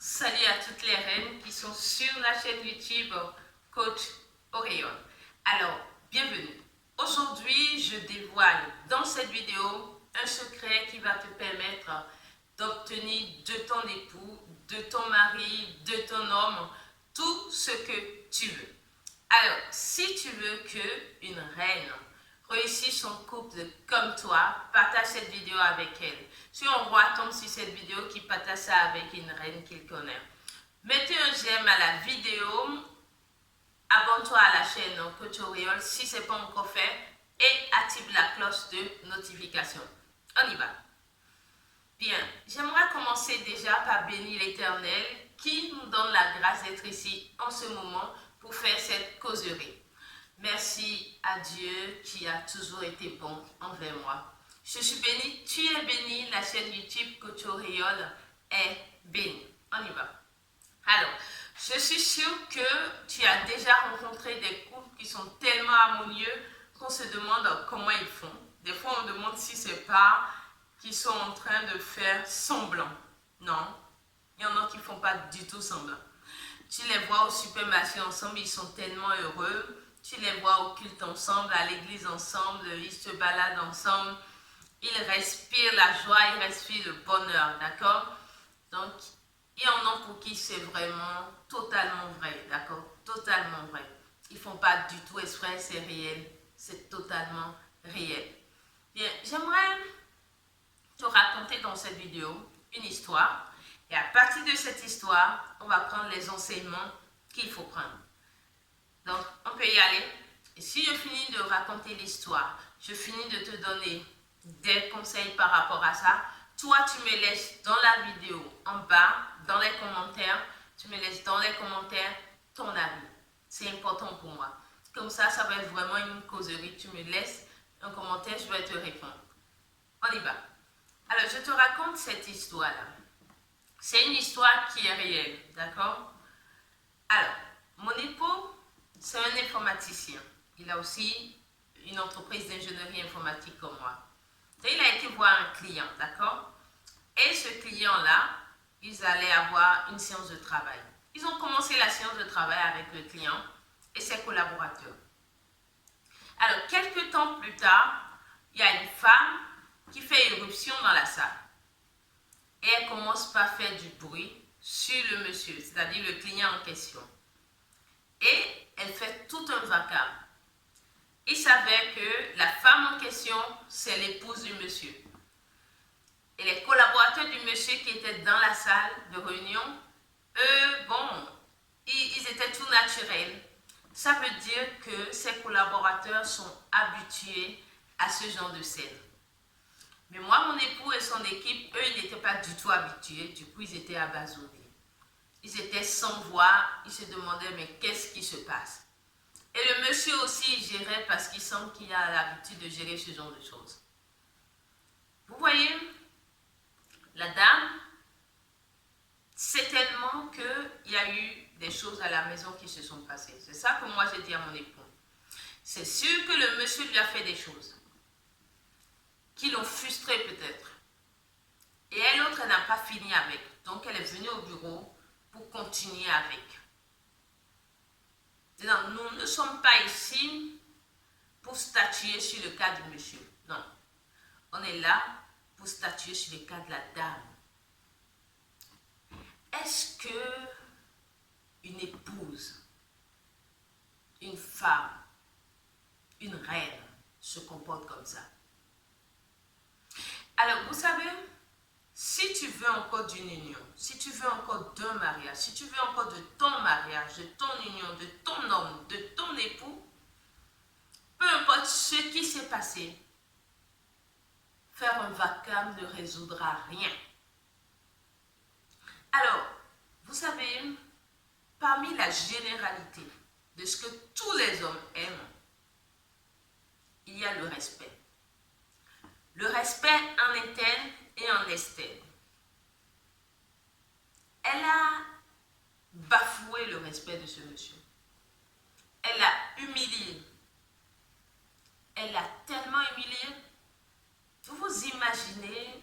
Salut à toutes les reines qui sont sur la chaîne YouTube Coach Auréole. Alors, bienvenue. Aujourd'hui, je dévoile dans cette vidéo un secret qui va te permettre d'obtenir de ton époux, de ton mari, de ton homme, tout ce que tu veux. Alors, si tu veux qu'une reine réussisse son couple comme toi, partage cette vidéo avec elle. Si un roi tombe sur cette vidéo, qui partage ça avec une reine qu'il connaît. Mettez un j'aime à la vidéo, abonne-toi à la chaîne Coach Auréole si ce n'est pas encore fait et active la cloche de notification. On y va. Bien, j'aimerais commencer déjà par bénir l'Éternel qui nous donne la grâce d'être ici en ce moment pour faire cette causerie. Merci à Dieu qui a toujours été bon envers moi. Je suis bénie, tu es bénie, la chaîne YouTube Coach Auréole est bénie. On y va. Alors, je suis sûre que tu as déjà rencontré des couples qui sont tellement harmonieux qu'on se demande comment ils font. Des fois, on demande si c'est pas qu'ils sont en train de faire semblant. Non, il y en a qui ne font pas du tout semblant. Tu les vois au supermarché ensemble, ils sont tellement heureux. Tu les vois au culte ensemble, à l'église ensemble, ils se baladent ensemble. Ils respirent la joie, ils respirent le bonheur, d'accord? Donc, il y en a pour qui c'est vraiment totalement vrai, d'accord? Totalement vrai. Ils ne font pas du tout exprès, c'est réel. C'est totalement réel. Bien, j'aimerais te raconter dans cette vidéo une histoire. Et à partir de cette histoire, on va prendre les enseignements qu'il faut prendre. Donc, on peut y aller. Et si je finis de raconter l'histoire, je finis de te donner des conseils par rapport à ça, toi, tu me laisses dans la vidéo en bas, dans les commentaires, tu me laisses dans les commentaires ton avis. C'est important pour moi. Comme ça va être vraiment une causerie. Tu me laisses un commentaire, je vais te répondre. On y va. Alors, je te raconte cette histoire-là. C'est une histoire qui est réelle, d'accord? Alors, mon époux, c'est un informaticien. Il a aussi une entreprise d'ingénierie informatique comme moi. Et il a été voir un client, d'accord? Et ce client-là, ils allaient avoir une séance de travail. Ils ont commencé la séance de travail avec le client et ses collaborateurs. Alors, quelques temps plus tard, il y a une femme qui fait irruption dans la salle. Et elle commence par faire du bruit sur le monsieur, c'est-à-dire le client en question. Et elle fait tout un vacarme. Il s'avère que la femme en question, c'est l'épouse du monsieur. Et les collaborateurs du monsieur qui étaient dans la salle de réunion, eux, bon, ils étaient tout naturels. Ça veut dire que ces collaborateurs sont habitués à ce genre de scène. Mais moi, mon époux et son équipe, eux, ils n'étaient pas du tout habitués. Du coup, ils étaient abasourdis. Ils étaient sans voix. Ils se demandaient, mais qu'est-ce qui se passe? Et le monsieur aussi, il gérait parce qu'il semble qu'il a l'habitude de gérer ce genre de choses. Vous voyez, la dame, c'est tellement qu'il y a eu des choses à la maison qui se sont passées. C'est ça que moi, j'ai dit à mon époux. C'est sûr que le monsieur lui a fait des choses qui l'ont frustré peut-être. Et elle, l'autre, elle n'a pas fini avec. Donc, elle est venue au bureau pour continuer avec. Donc, nous ne sommes pas ici pour statuer sur le cas du monsieur. Non. On est là pour statuer sur le cas de la dame. Est-ce que une épouse, une femme, une reine se comporte comme ça? Alors, vous savez, si tu veux encore d'une union, si tu veux encore d'un mariage, si tu veux encore de ton mariage, de ton union, de ton homme, de ton époux, peu importe ce qui s'est passé, faire un vacarme ne résoudra rien. Alors, vous savez, parmi la généralité de ce que tous les hommes aiment, il y a le respect. Le respect en interne et en externe. Elle a bafoué le respect de ce monsieur. Elle l'a humilié. Elle l'a tellement humilié. Vous vous imaginez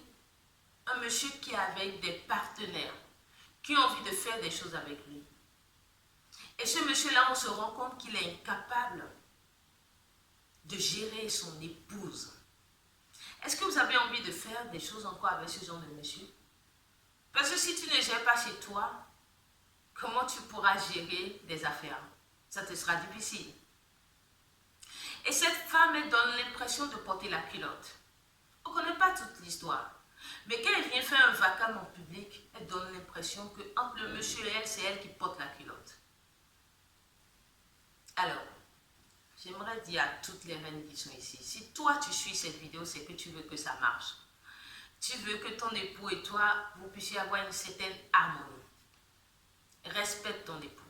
un monsieur qui est avec des partenaires, qui ont envie de faire des choses avec lui. Et ce monsieur-là, on se rend compte qu'il est incapable de gérer son épouse. Est-ce que vous avez envie de faire des choses encore avec ce genre de monsieur? Parce que si tu ne gères pas chez toi, comment tu pourras gérer des affaires? Ça te sera difficile. Et cette femme, elle donne l'impression de porter la culotte. On ne connaît pas toute l'histoire. Mais quand elle vient faire un vacarme en public, elle donne l'impression que entre le monsieur et elle, c'est elle qui porte la culotte. Alors, j'aimerais dire à toutes les reines qui sont ici, si toi tu suis cette vidéo, c'est que tu veux que ça marche. Tu veux que ton époux et toi, vous puissiez avoir une certaine harmonie. Respecte ton époux.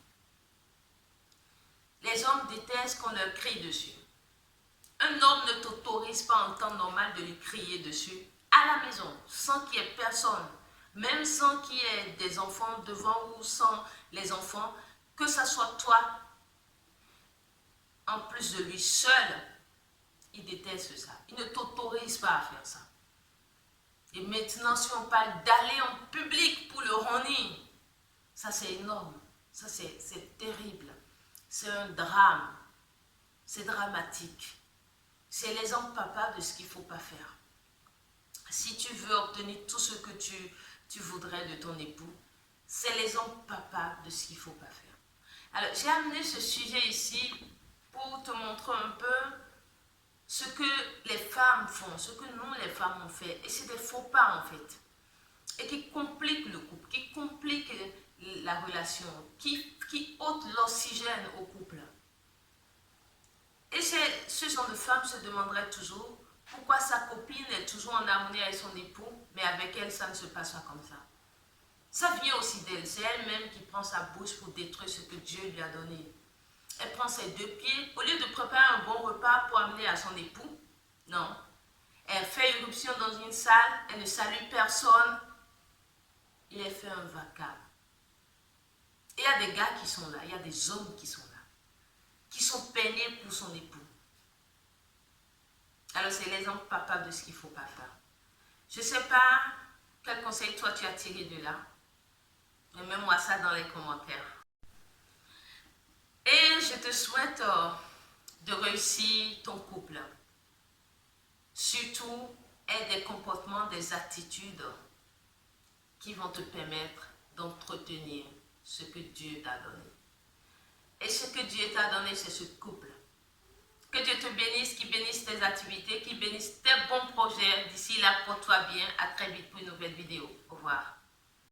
Les hommes détestent qu'on leur crie dessus. Un homme ne t'autorise pas en temps normal de lui crier dessus à la maison, sans qu'il y ait personne, même sans qu'il y ait des enfants devant ou sans les enfants, que ce soit toi, en plus de lui seul, il déteste ça. Il ne t'autorise pas à faire ça. Et maintenant, si on parle d'aller en public pour le running, ça c'est énorme, ça c'est terrible, c'est un drame, c'est dramatique. C'est l'exemple papa de ce qu'il ne faut pas faire. Si tu veux obtenir tout ce que tu voudrais de ton époux, c'est l'exemple papa de ce qu'il ne faut pas faire. Alors, j'ai amené ce sujet ici pour te montrer un peu ce que les femmes font, ce que nous, les femmes, on fait. Et c'est des faux pas, en fait. Et qui compliquent le couple, qui compliquent la relation, qui ôtent l'oxygène au couple. Et ce genre de femme se demanderait toujours pourquoi sa copine est toujours en harmonie avec son époux, mais avec elle, ça ne se passe pas comme ça. Ça vient aussi d'elle. C'est elle-même qui prend sa bouche pour détruire ce que Dieu lui a donné. Elle prend ses deux pieds, au lieu de préparer un bon repas pour amener à son époux, non. Elle fait irruption dans une salle, elle ne salue personne, et elle fait un vacarme. Et il y a des gars qui sont là, il y a des hommes qui sont là, qui sont peinés pour son époux. Alors c'est l'exemple papa de ce qu'il ne faut pas faire. Je ne sais pas quel conseil toi tu as tiré de là, mais mets-moi ça dans les commentaires. Et je te souhaite de réussir ton couple. Surtout, aie des comportements, des attitudes qui vont te permettre d'entretenir ce que Dieu t'a donné. Et ce que Dieu t'a donné, c'est ce couple. Que Dieu te bénisse, qu'il bénisse tes activités, qu'il bénisse tes bons projets. D'ici là, porte-toi bien. À très vite pour une nouvelle vidéo. Au revoir.